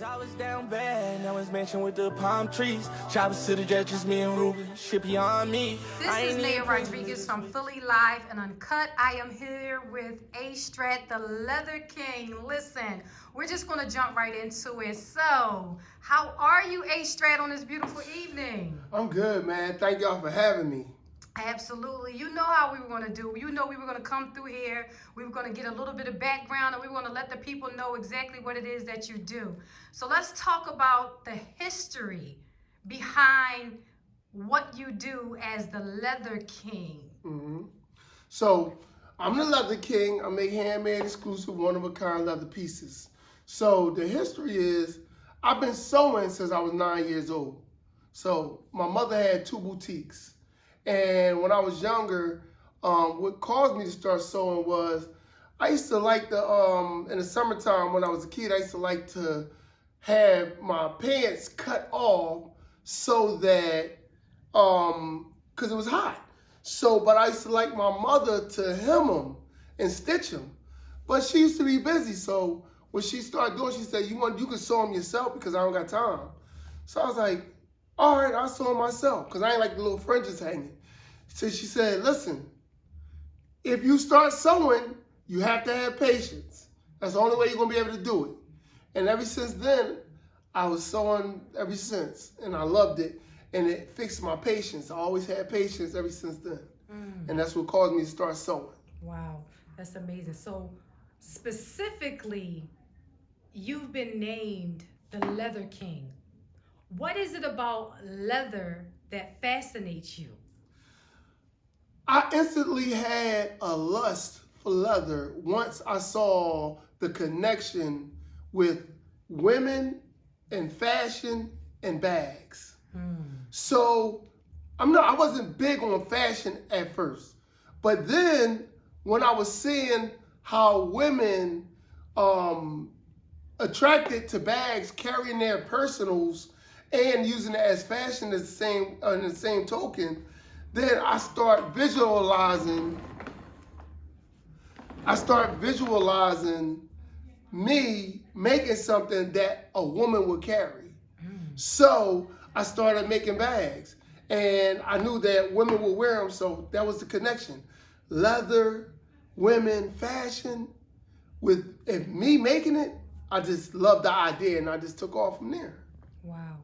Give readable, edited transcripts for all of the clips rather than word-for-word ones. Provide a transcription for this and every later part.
I was down bad, now it's mentioned with the palm trees. Choppers to the jet, just me and Ruben, shit beyond me. This is Naya Rodriguez from Philly Live and Uncut. I am here with Astrat, the Leather King. Listen, we're just going to jump right into it. So, how are you, Astrat, on this beautiful evening? I'm good, man. Thank y'all for having me. Absolutely. You know how we were going to do. You know we were going to come through here. We were going to get a little bit of background, and we were going to let the people know exactly what it is that you do. So let's talk about the history behind what you do as the Leather King. So I'm the Leather King. I make handmade, exclusive, one-of-a-kind leather pieces. So the history is I've been sewing since I was 9 years old. So my mother had 2 boutiques. And when I was younger, what caused me to start sewing was I used to like in the summertime when I was a kid, I used to like to have my pants cut off so that, because it was hot. So, but I used to like my mother to hem them and stitch them. But she used to be busy. So what she started doing, she said, you can sew them yourself because I don't got time. So I was like, all right, I'll sew them myself because I ain't like the little fringes hanging. So she said, listen, if you start sewing, you have to have patience. That's the only way you're going to be able to do it. And ever since then, I was sewing ever since, and I loved it. And it fixed my patience. I always had patience ever since then. And that's what caused me to start sewing. Wow, that's amazing. So specifically, you've been named the Leather King. What is it about leather that fascinates you? I instantly had a lust for leather once I saw the connection with women and fashion and bags. So I wasn't big on fashion at first, but then when I was seeing how women attracted to bags, carrying their personals and using it as fashion as in the same token, then I start visualizing me making something that a woman would carry. So I started making bags, and I knew that women would wear them, so that was the connection. Leather, women, fashion. With me making it, I just loved the idea, and I just took off from there. Wow.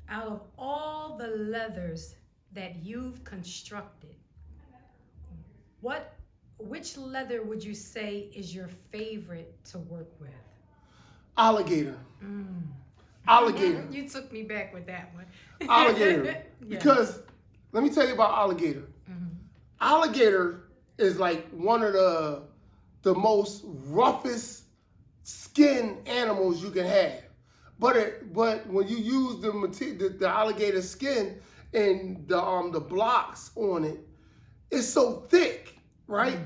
Out of all the leathers that you've constructed, which leather would you say is your favorite to work with? Alligator. Alligator. You took me back with that one. Alligator. Yeah. Because let me tell you about alligator. Alligator is like one of the most roughest skin animals you can have. But when you use the alligator skin and the blocks on it, it's so thick, right?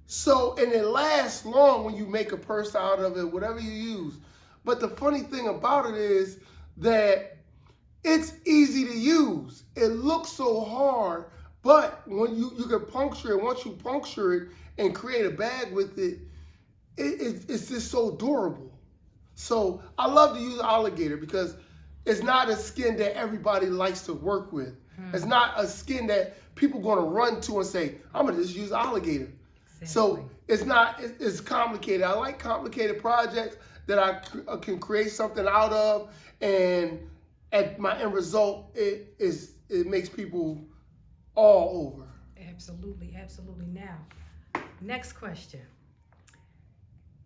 So, and it lasts long when you make a purse out of it, whatever you use. But the funny thing about it is that it's easy to use. It looks so hard, but when you can puncture it, once you puncture it and create a bag with it, it's just so durable. So I love to use alligator because it's not a skin that everybody likes to work with. It's not a skin that people going to run to and say, I'm going to just use alligator. Exactly. So it's complicated. I like complicated projects that I can create something out of, and at my end result, it makes people all over. Absolutely, absolutely. Now, next question.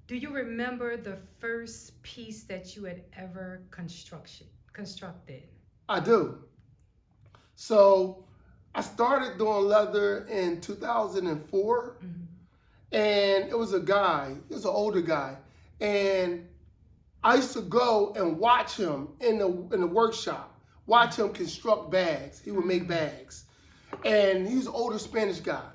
Do you remember the first piece that you had ever constructed? I do. So I started doing leather in 2004, and it was a guy. He was an older guy, and I used to go and watch him in the workshop, watch him construct bags. He would make bags, and he was an older Spanish guy,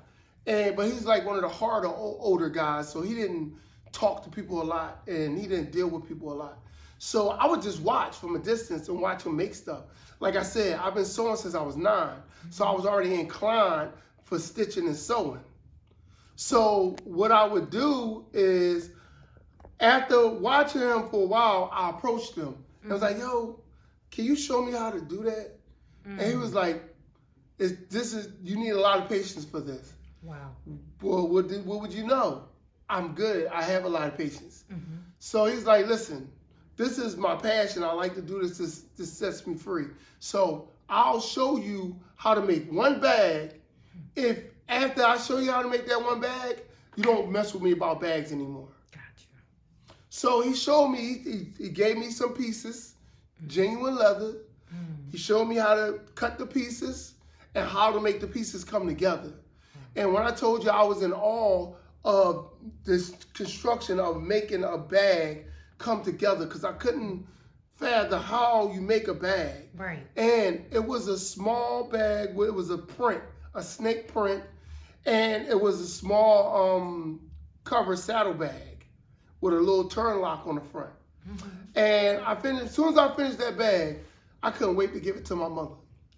but he's like one of the harder older guys, so he didn't talk to people a lot, and he didn't deal with people a lot. So I would just watch from a distance and watch him make stuff. Like I said, I've been sewing since I was 9, so I was already inclined for stitching and sewing. So what I would do is After watching him for a while, I approached him. I was like, yo, can you show me how to do that? And he was like, you need a lot of patience for this. Wow. Well, what would you know? I'm good. I have a lot of patience. So he's like, listen, this is my passion. I like to do this. This sets me free. So I'll show you how to make one bag. If after I show you how to make that one bag, you don't mess with me about bags anymore. Gotcha. So he showed me, he gave me some pieces, genuine leather. He showed me how to cut the pieces and how to make the pieces come together. And when I told you I was in awe of this construction of making a bag come together, because I couldn't fathom how you make a bag. Right. And it was a small bag, it was a print, a snake print, and it was a small cover saddle bag with a little turn lock on the front. And as soon as I finished that bag, I couldn't wait to give it to my mother.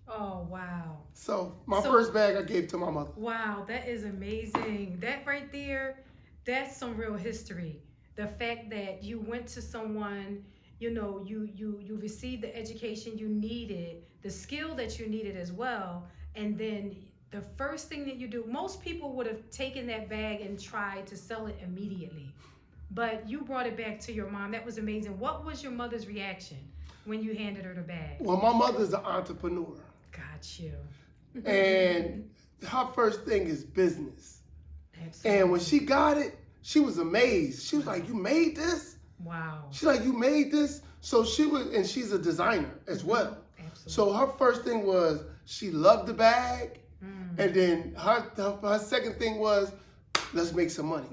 Oh, wow. So my first bag I gave to my mother. Wow, that is amazing. That right there, that's some real history. The fact that you went to someone, you know, you received the education you needed, the skill that you needed as well, and then the first thing that you do, most people would have taken that bag and tried to sell it immediately. But you brought it back to your mom. That was amazing. What was your mother's reaction when you handed her the bag? Well, my mother's an entrepreneur. Got you. And her first thing is business. Absolutely. And when she got it, she was amazed. She was like, you made this? Wow. She's like, you made this? So and she's a designer as well. Absolutely. So her first thing was she loved the bag. And then her second thing was, let's make some money.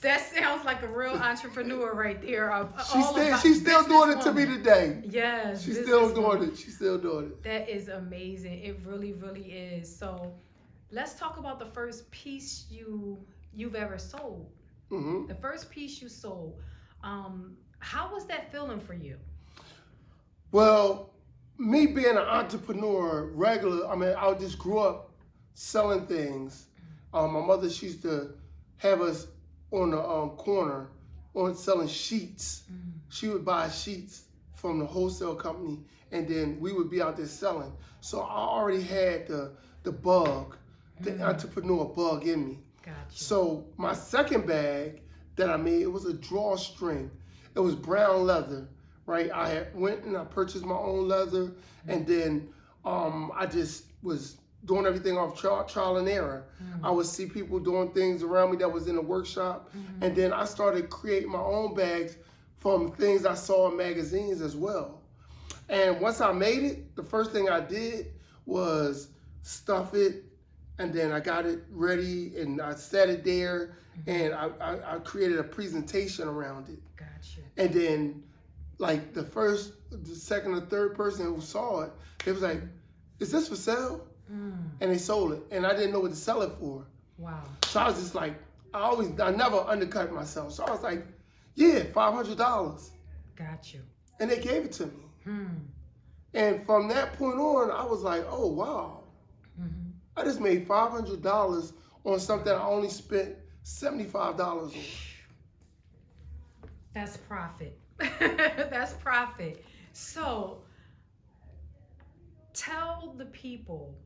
That sounds like a real entrepreneur right there. She's still doing it to me today. Yes. She's still doing it. She's still doing it. That is amazing. It really, really is. So let's talk about the first piece you've ever sold. The first piece you sold. How was that feeling for you? Well, me being an entrepreneur, I just grew up selling things. My mother, she used to have us on the corner selling sheets. She would buy sheets from the wholesale company, and then we would be out there selling. So I already had the bug, the entrepreneur bug in me. Gotcha. So my second bag that I made, it was a drawstring. It was brown leather, right? I went and I purchased my own leather, and then I just was doing everything off trial and error. I would see people doing things around me that was in the workshop, and then I started creating my own bags from things I saw in magazines as well. And once I made it, the first thing I did was stuff it, and then I got it ready, and I set it there, and I created a presentation around it. Gotcha. And then, like, the first, the second, or third person who saw it, they was like, is this for sale? And they sold it, and I didn't know what to sell it for. Wow. So I was just like, I never undercut myself. So I was like, yeah, $500. Got you. And they gave it to me. And from that point on, I was like, oh, wow. I just made $500 on something I only spent $75 on. That's profit. That's profit. So tell the people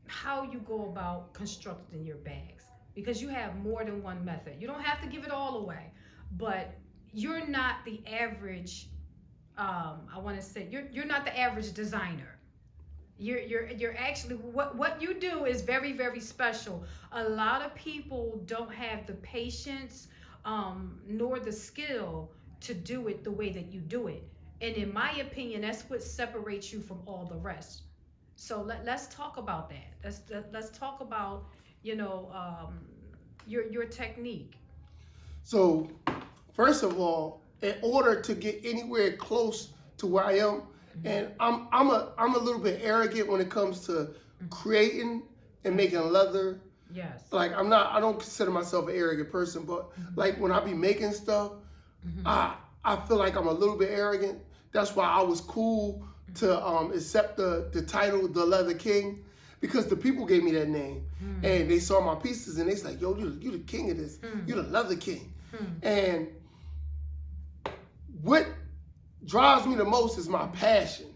how you go about constructing your bags, because you have more than one method. You don't have to give it all away, but you're not the average. You're not the average designer. You're actually what you do is very, very special. A lot of people don't have the patience nor the skill to do it the way that you do it. And in my opinion, that's what separates you from all the rest. So let's talk about that. Let's talk about, your technique. So first of all, in order to get anywhere close to where I am, and I'm a little bit arrogant when it comes to creating and making leather. Yes. Like I don't consider myself an arrogant person, but like when I be making stuff, I feel like I'm a little bit arrogant. That's why I was cool to accept the title, the Leather King, because the people gave me that name, and they saw my pieces, and they like, yo, you the king of this. You're the leather king. And what drives me the most is my passion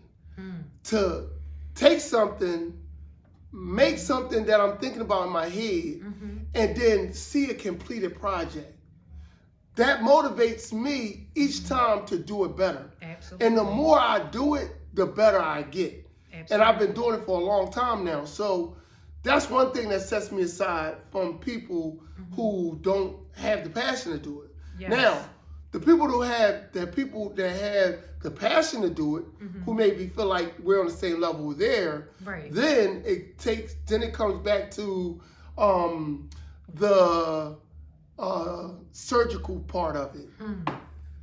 to take something, make something that I'm thinking about in my head, and then see a completed project. That motivates me each time to do it better. Absolutely. And the more I do it, the better I get. Absolutely. And I've been doing it for a long time now. So that's one thing that sets me aside from people who don't have the passion to do it. Yes. Now, the people who have the passion to do it, who maybe feel like we're on the same level there, then it comes back to the surgical part of it.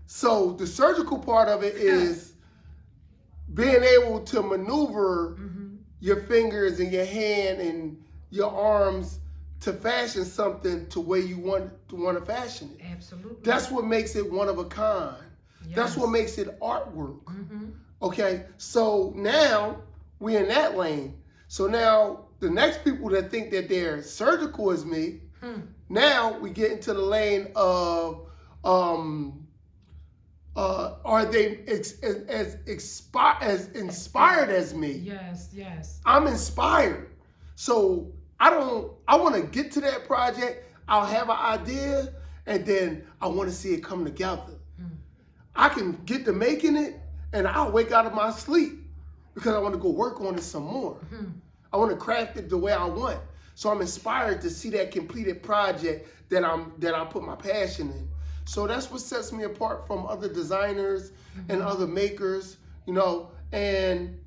So the surgical part of it is being able to maneuver your fingers and your hand and your arms to fashion something to where you want to fashion it. Absolutely. That's what makes it one of a kind. Yes. That's what makes it artwork. Okay, so now we're in that lane. So now the next people that think that they're surgical as me, now we get into the lane of are they as inspired as me? Yes, yes. I'm inspired. So I want to get to that project. I'll have an idea, and then I want to see it come together. I can get to making it, and I'll wake out of my sleep because I want to go work on it some more. I want to craft it the way I want. So I'm inspired to see that completed project that I put my passion in. So that's what sets me apart from other designers and other makers, you know. And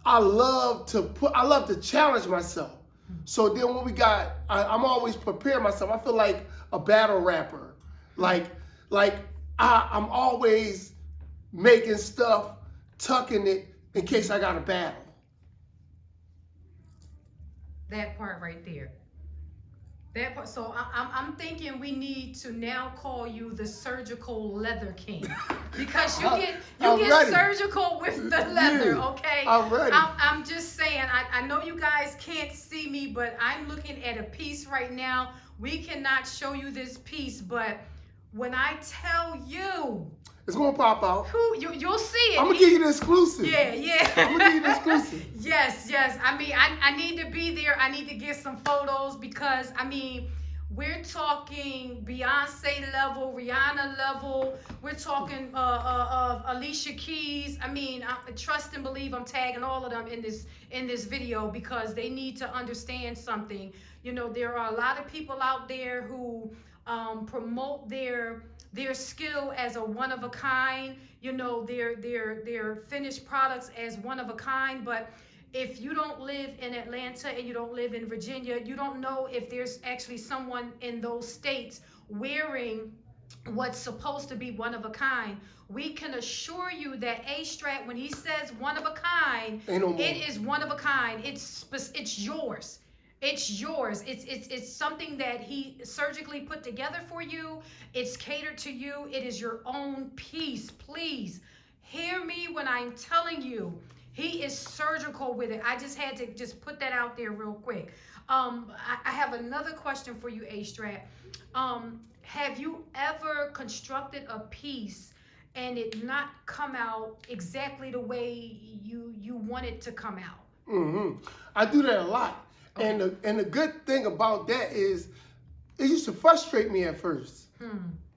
I love to challenge myself. So then when I'm always preparing myself. I feel like a battle rapper. Like I'm always making stuff, tucking it in case I got a battle. That part right there. That part. So I'm thinking we need to now call you the surgical leather king, because you get surgical with the leather. Yeah, okay. I'm ready. I'm just saying. I know you guys can't see me, but I'm looking at a piece right now. We cannot show you this piece, but when I tell you, it's gonna pop out. You'll see it. I'm gonna give you the exclusive. Yeah. I'm gonna give you the exclusive. Yes. I mean, I need to be there. I need to get some photos because, I mean, we're talking Beyonce level, Rihanna level. We're talking Alicia Keys. I mean, trust and believe I'm tagging all of them in this video because they need to understand something. You know, there are a lot of people out there who promote their skill as a one of a kind, you know, their finished products as one of a kind. But if you don't live in Atlanta and you don't live in Virginia, you don't know if there's actually someone in those states wearing what's supposed to be one of a kind. We can assure you that Astrat, when he says one of a kind, it is one of a kind. It's yours. It's yours. It's something that he surgically put together for you. It's catered to you. It is your own piece. Please hear me when I'm telling you, he is surgical with it. I just had to just put that out there real quick. I have another question for you, Astrat. Have you ever constructed a piece and it not come out exactly the way you want it to come out? I do that a lot. Okay. And the good thing about that is it used to frustrate me at first,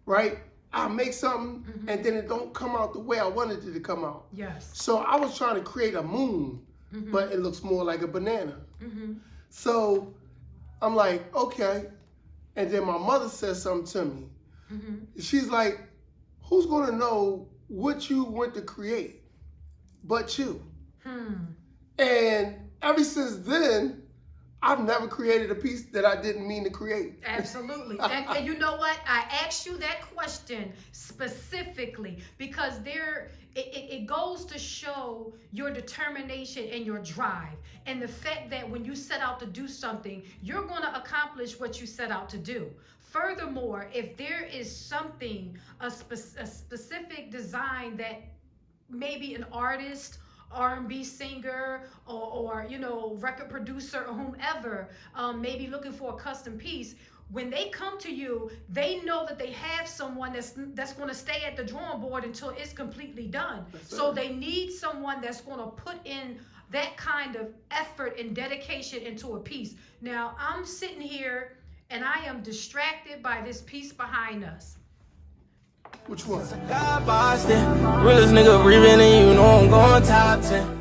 right? I make something and then it don't come out the way I wanted it to come out. Yes. So I was trying to create a moon, but it looks more like a banana. So I'm like, okay. And then my mother says something to me. She's like, who's gonna know what you want to create but you? And ever since then, I've never created a piece that I didn't mean to create. Absolutely. And you know what? I asked you that question specifically because it goes to show your determination and your drive and the fact that when you set out to do something, you're going to accomplish what you set out to do. Furthermore, if there is something, a specific design that maybe an artist R&B singer or you know, record producer or whomever, maybe looking for a custom piece. When they come to you, they know that they have someone that's going to stay at the drawing board until it's completely done. So they need someone that's going to put in that kind of effort and dedication into a piece. Now, I'm sitting here and I am distracted by this piece behind us. Which one? God, Boston, realest nigga breathing, and you know I'm going top 10.